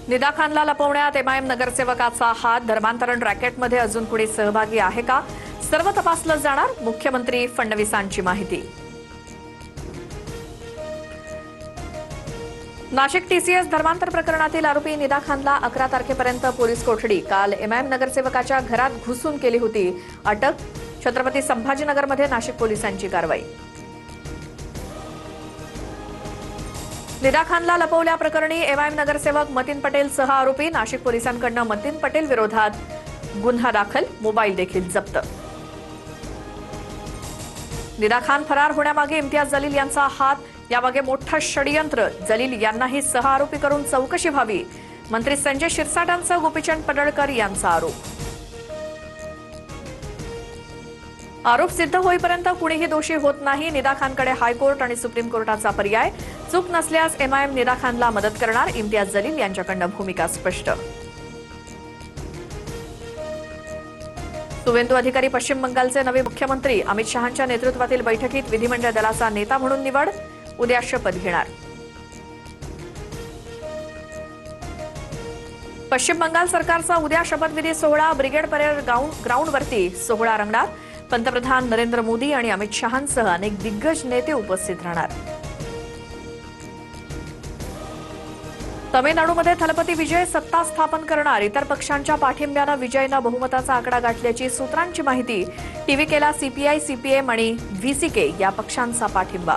निदा खानला लपवण्यात एमआयएम नगरसेवकाचा हात, धर्मांतरण रॅकेटमध्ये अजून कुणी सहभागी आहे का, सर्व तपासलं जाणार, मुख्यमंत्री फडणवीसांची माहिती. नाशिक टीसीएस धर्मांतर प्रकरणातील आरोपी निदा खानला 11 तारखेपर्यंत पोलीस कोठडी. काल एमआयएम नगरसेवकाच्या घरात घुसून केली होती अटक. छत्रपती संभाजीनगरमध्ये नाशिक पोलिसांची कारवाई. निदा खानला लपवल्याप्रकरणी एमआयएम नगरसेवक मतीन पटेल सह आरोपी. नाशिक पोलिसांकडून मतीन पटेल विरोधात गुन्हा दाखल, मोबाईल देखील जप्त. निदा खान फरार होण्यामागे इम्तियाज जलील यांचा हात, यामागे मोठं षडयंत्र. जलील यांनाही सह आरोपी करून चौकशी व्हावी, मंत्री संजय शिरसाटांसह गोपीचंद पडळकर यांचा आरोप. आरोप सिद्ध होईपर्यंत कुणीही दोषी होत नाही. निदा खानकडे हायकोर्ट आणि सुप्रीम कोर्टाचा पर्याय. चूक नसल्यास एमआयएम निदा खानला मदत करणार, इम्तियाज जलील यांच्याकडून भूमिका स्पष्ट. सुवेंदू अधिकारी पश्चिम बंगालचे नवे मुख्यमंत्री. अमित शहांच्या नेतृत्वातील बैठकीत विधिमंडळ दलाचा नेता म्हणून निवड. उद्या शपथ घेणार. पश्चिम बंगाल सरकारचा उद्या शपथविधी सोहळा. ब्रिगेड परेड ग्राउंडवरती सोहळा रंगणार. पंतप्रधान नरेंद्र मोदी आणि अमित शहांसह अनेक दिग्गज नेते उपस्थित राहणार. तमिळनाडूमध्ये थलपती विजय सत्ता स्थापन करणार. इतर पक्षांच्या पाठिंब्यानं विजयनं बहुमताचा आकडा गाठल्याची सूत्रांची माहिती. टीव्हीकेला सीपीआय, सीपीएम आणि व्हीसीके या पक्षांचा पाठिंबा.